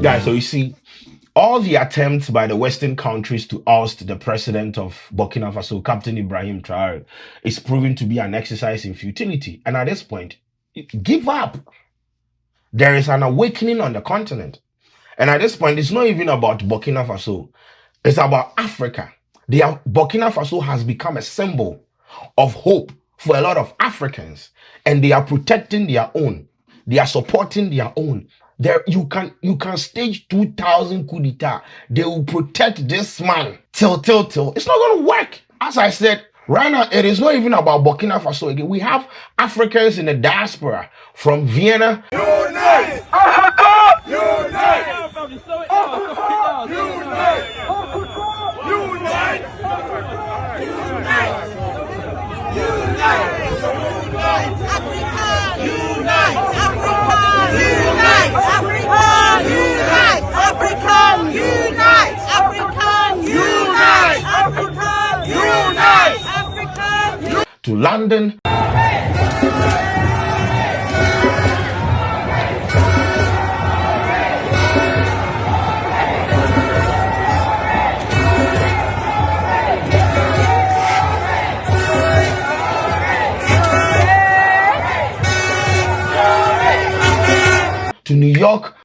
Guys, so you see, all the attempts by the Western countries to oust the president of Burkina Faso, Captain Ibrahim Traoré, is proving to be an exercise in futility. And at this point, give up. There is an awakening on the continent. And at this point, it's not even about Burkina Faso. It's about Africa. Burkina Faso has become a symbol of hope for a lot of Africans. And they are protecting their own. They are supporting their own. There, you can stage 2,000 coup d'etat. They will protect this man till. It's not going to work. As I said, right now, it is not even about Burkina Faso again. We have Africans in the diaspora from Vienna. Unite! Africa! Unite! Africa! Unite! Unite! To London. To New York.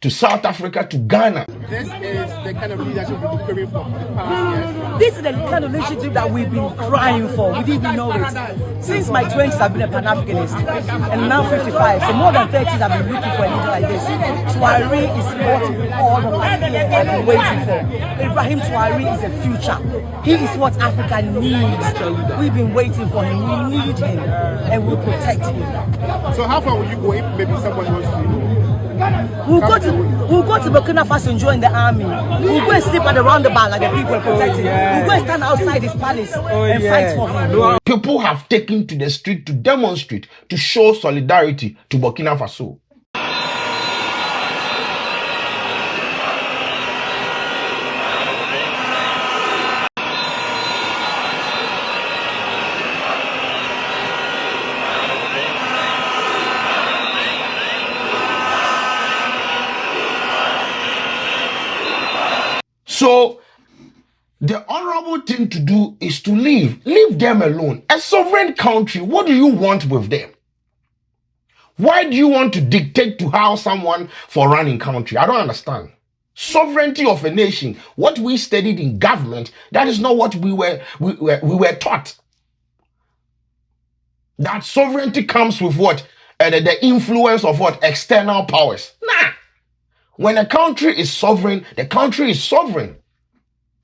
To South Africa, to Ghana. This is the kind of leadership we've been craving for the past years. This is the kind of leadership that we've been crying for. We didn't even know it. Since my 20s, I've been a Pan-Africanist, and now 55. So more than 30 years, I've been looking for a leader like this. Traoré is what all of us here have been waiting for. Ibrahim Traoré is the future. He is what Africa needs. We've been waiting for him. We need him, and we'll protect him. So how far will you go if maybe someone wants to? We'll go to Burkina Faso and join the army. We'll go and sleep at the roundabout like the people are protecting. We'll go and stand outside his palace and fight for him. People have taken to the street to demonstrate, to show solidarity to Burkina Faso. So, the honorable thing to do is to leave them alone. A sovereign country, what do you want with them? Why do you want to dictate to how someone for running country? I don't understand. Sovereignty of a nation, what we studied in government, that is not what we were taught. That sovereignty comes with what? The influence of what? External powers. Nah. When a country is sovereign, the country is sovereign.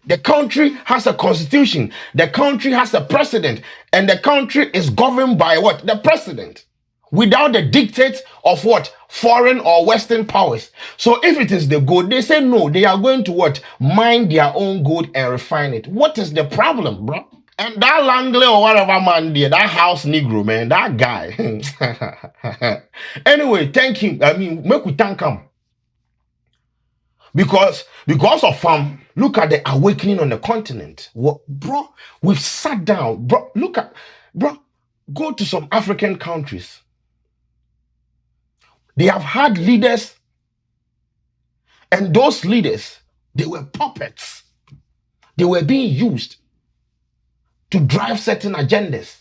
The country has a constitution. The country has a president. And the country is governed by what? The president. Without the dictates of what? Foreign or Western powers. So if it is the gold, they say no. They are going to what? Mine their own gold and refine it. What is the problem, bro? And that Langley or whatever man there, that house Negro, man, that guy. Anyway, thank him. I mean, make we thank him. Because of look at the awakening on the continent. What, bro, we've sat down. Bro, go to some African countries. They have had leaders, and those leaders, they were puppets. They were being used to drive certain agendas.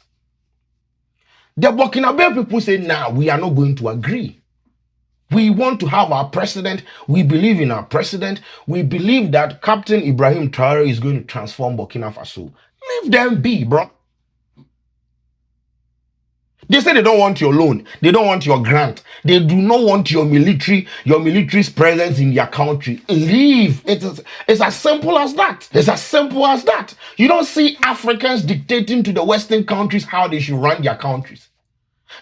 The Burkinabe people say, nah, we are not going to agree. We want to have our president. We believe in our president. We believe that Captain Ibrahim Traoré is going to transform Burkina Faso. Leave them be, bro. They say they don't want your loan. They don't want your grant. They do not want your military's presence in their country. Leave. It's as simple as that. It's as simple as that. You don't see Africans dictating to the Western countries how they should run their countries.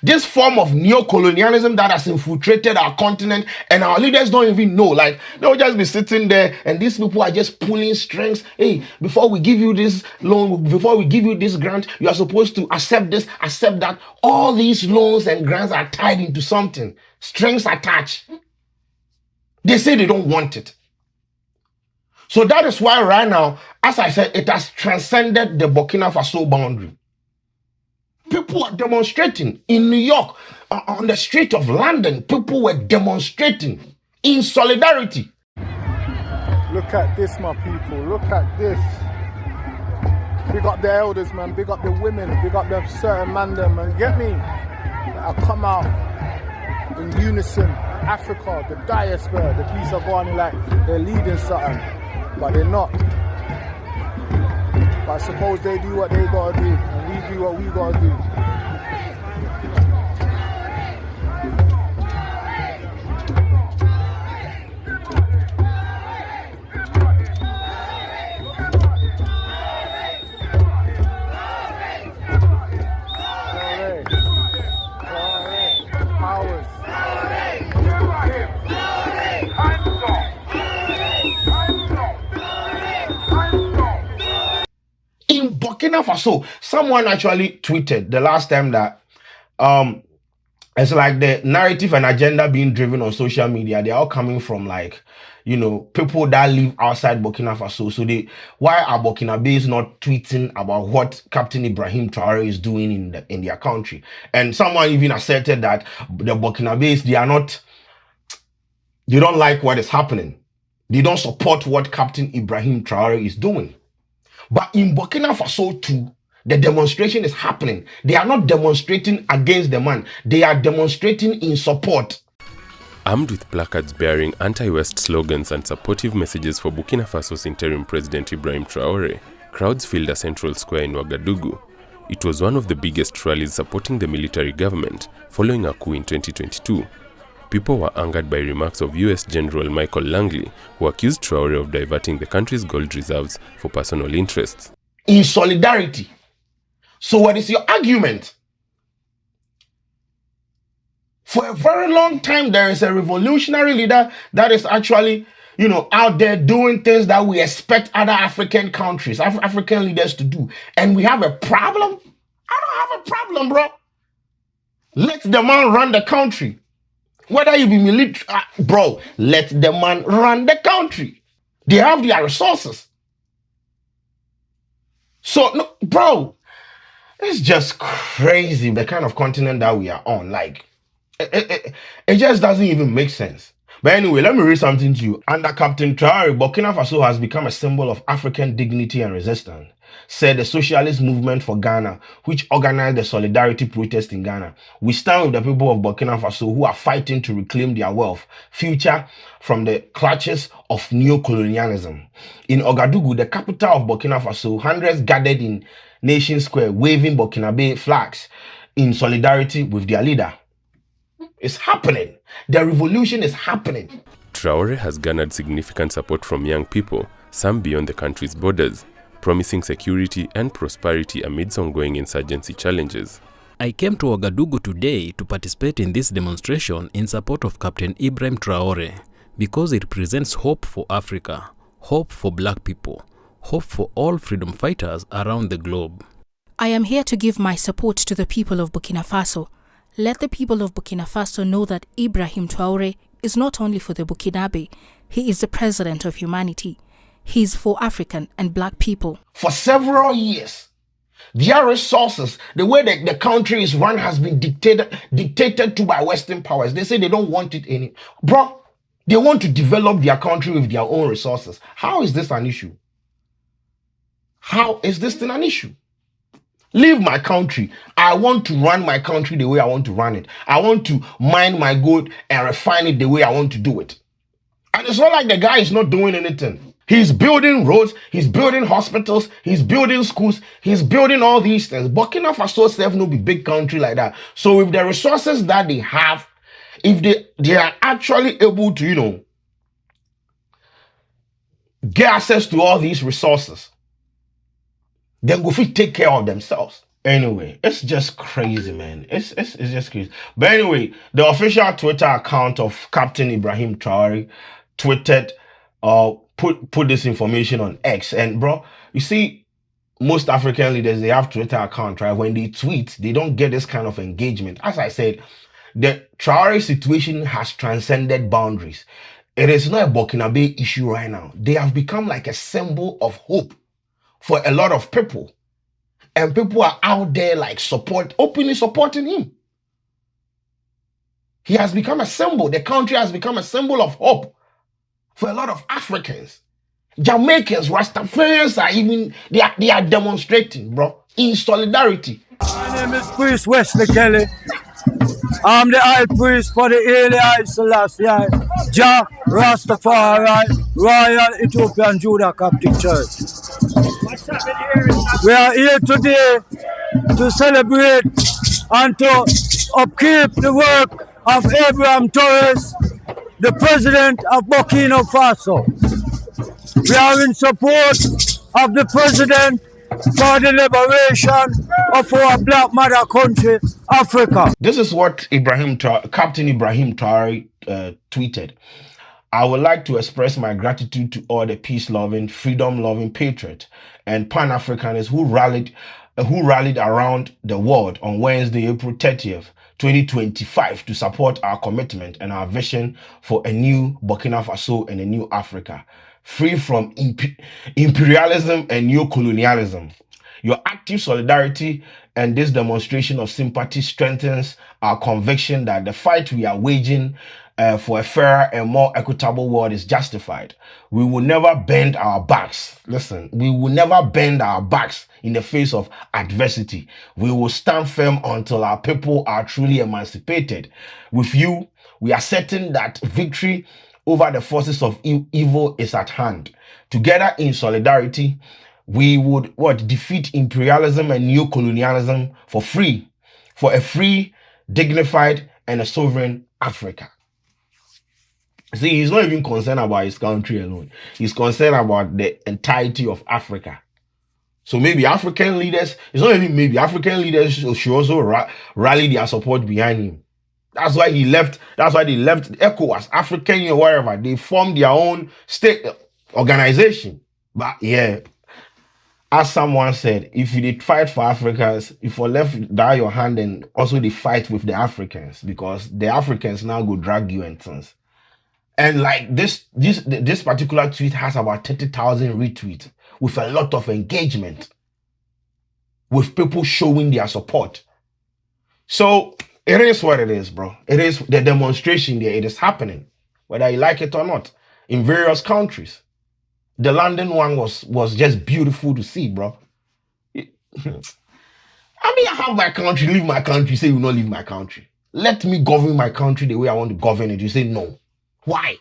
This form of neo-colonialism that has infiltrated our continent, and our leaders don't even know. Like, they'll just be sitting there and these people are just pulling strings. Hey, before we give you this loan, before we give you this grant, you are supposed to accept this, accept that. All these loans and grants are tied into something. Strings attached. They say they don't want it. So that is why right now, as I said, it has transcended the Burkina Faso boundary. People are demonstrating in New York, on the street of London. People were demonstrating in solidarity. Look at this, my people. Look at this. Big up the elders, man. Big up the women. Big up the certain man, them, man. Get me? That come out in unison. Africa, the diaspora, the police are going like they're leading something, but they're not. But I suppose they do what they gotta do, and we do what we gotta do. In Burkina Faso, someone actually tweeted the last time that it's like the narrative and agenda being driven on social media, they're all coming from like, you know, people that live outside Burkina Faso. So why are Burkinabés not tweeting about what Captain Ibrahim Traoré is doing in their country? And someone even asserted that the Burkinabés, they don't like what is happening. They don't support what Captain Ibrahim Traoré is doing. But in Burkina Faso too, the demonstration is happening. They are not demonstrating against the man. They are demonstrating in support. Armed with placards bearing anti-West slogans and supportive messages for Burkina Faso's interim president Ibrahim Traoré, crowds filled a central square in Ouagadougou. It was one of the biggest rallies supporting the military government following a coup in 2022. People were angered by remarks of US General Michael Langley, who accused Traoré of diverting the country's gold reserves for personal interests. In solidarity. So what is your argument? For a very long time, there is a revolutionary leader that is actually, you know, out there doing things that we expect other African countries, African leaders to do. And we have a problem? I don't have a problem, bro. Let the man run the country. Whether you be military, bro, let the man run the country. They have their resources. So, no, bro, it's just crazy the kind of continent that we are on. Like, it just doesn't even make sense. But anyway, let me read something to you. Under Captain Traoré, Burkina Faso has become a symbol of African dignity and resistance, said the Socialist Movement for Ghana, which organized the solidarity protest in Ghana. We stand with the people of Burkina Faso who are fighting to reclaim their wealth, future from the clutches of neo-colonialism. In Ouagadougou, the capital of Burkina Faso, hundreds gathered in Nation Square, waving Burkinabe flags in solidarity with their leader. It's happening. The revolution is happening. Traoré has garnered significant support from young people, some beyond the country's borders, promising security and prosperity amidst ongoing insurgency challenges. I came to Ouagadougou today to participate in this demonstration in support of Captain Ibrahim Traoré because it represents hope for Africa, hope for black people, hope for all freedom fighters around the globe. I am here to give my support to the people of Burkina Faso. Let the people of Burkina Faso know that Ibrahim Traoré is not only for the Burkinabe, he is the president of humanity. He is for African and black people. For several years, their resources, the way that the country is run has been dictated to by Western powers. They say they don't want it any. Bro, they want to develop their country with their own resources. How is this an issue? How is this thing an issue? Leave my country. I want to run my country the way I want to run it. I want to mine my gold and refine it the way I want to do it. And it's not like the guy is not doing anything. He's building roads, he's building hospitals, he's building schools, he's building all these things. Burkina Faso self no be big country like that. So with the resources that they have, if they are actually able to, you know, get access to all these resources, then go fit take care of themselves. Anyway, it's just crazy, man. It's just crazy. But anyway, the official Twitter account of Captain Ibrahim Traoré tweeted, put this information on X. And bro, you see, most African leaders, they have Twitter account, right? When they tweet, they don't get this kind of engagement. As I said, the Traoré situation has transcended boundaries. It is not a Burkinabe issue right now. They have become like a symbol of hope for a lot of people. And people are out there like openly supporting him. He has become a symbol. The country has become a symbol of hope for a lot of Africans. Jamaicans, Rastafarians are even, they are demonstrating, bro, in solidarity. My name is Priest Wesley Kelly. I'm the high priest for the Haile Selassie, Jah Rastafari, Royal Ethiopian Judah Coptic Church. We are here today to celebrate and to upkeep the work of Ibrahim Traoré, the president of Burkina Faso. We are in support of the president for the liberation of our black mother country, Africa. This is what Captain Ibrahim Traoré tweeted. I would like to express my gratitude to all the peace-loving, freedom-loving patriots and Pan-Africanists who rallied around the world on Wednesday, April 30th, 2025 to support our commitment and our vision for a new Burkina Faso and a new Africa, free from imperialism and neo-colonialism. Your active solidarity and this demonstration of sympathy strengthens our conviction that the fight we are waging for a fairer and more equitable world is justified. We will never bend our backs. Listen, we will never bend our backs in the face of adversity. We will stand firm until our people are truly emancipated. With you, we are certain that victory over the forces of evil is at hand. Together in solidarity, we would defeat imperialism and neo-colonialism for a free, dignified, and a sovereign Africa. See, he's not even concerned about his country alone. He's concerned about the entirety of Africa. So maybe African leaders, it's not even maybe, African leaders should also rally their support behind him. That's why they left ECOWAS, African Union, wherever. They formed their own state organization. But yeah, as someone said, if you did fight for Africans, if you left down your hand, and also they fight with the Africans, because the Africans now go drag you and things. And like this particular tweet has about 30,000 retweets with a lot of engagement, with people showing their support. So it is what it is, bro. It is the demonstration there. It is happening, whether you like it or not, in various countries. The London one was just beautiful to see, bro. I mean, I have my country, leave my country. You say you will not leave my country. Let me govern my country the way I want to govern it. You say no. Why?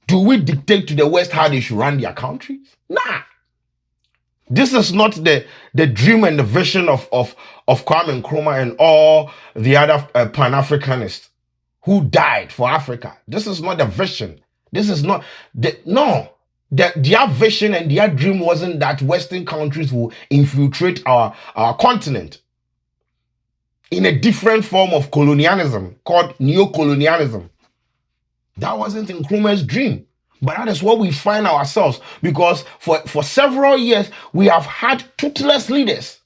Do we dictate to the West how they should run their countries? Nah. This is not the dream and the vision of Kwame Nkrumah and all the other Pan-Africanists who died for Africa. This is not the vision. This is not their vision and their dream wasn't that Western countries will infiltrate our continent in a different form of colonialism called neo-colonialism. That wasn't Nkrumah's dream. But that is what we find ourselves, because for several years we have had toothless leaders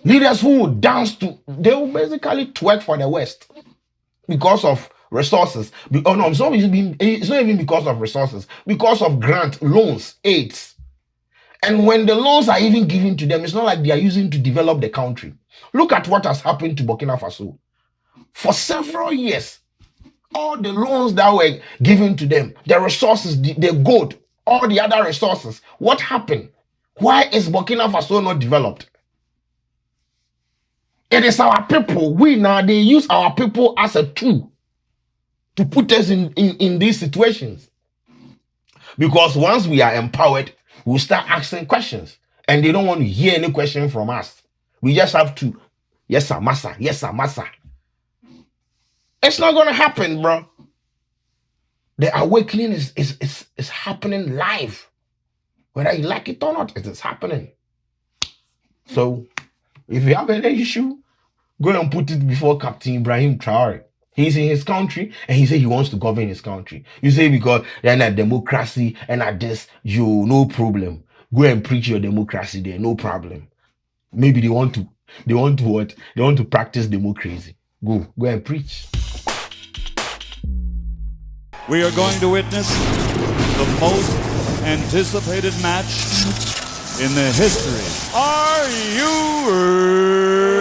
who would they will basically twerk for the West because of resources. Oh no, it's not even because of resources, because of grant, loans, aids. And when the loans are even given to them, it's not like they are using to develop the country. Look at what has happened to Burkina Faso. For several years, all the loans that were given to them, the resources, the gold, all the other resources, what happened? Why is Burkina Faso not developed? It is our people. They use our people as a tool to put us in these situations. Because once we are empowered, we'll start asking questions. And they don't want to hear any question from us. We just have to, yes sir, massa, yes sir, massa. It's not going to happen, bro. The awakening is happening live. Whether you like it or not, it is happening. So, if you have any issue, go and put it before Captain Ibrahim Traoré. He's in his country, and he said he wants to govern his country. You say because they're not democracy, and at this, no problem. Go and preach your democracy there, no problem. Maybe they want to what? They want to practice democracy. Go and preach. we are going to witness the most anticipated match in the history. Are you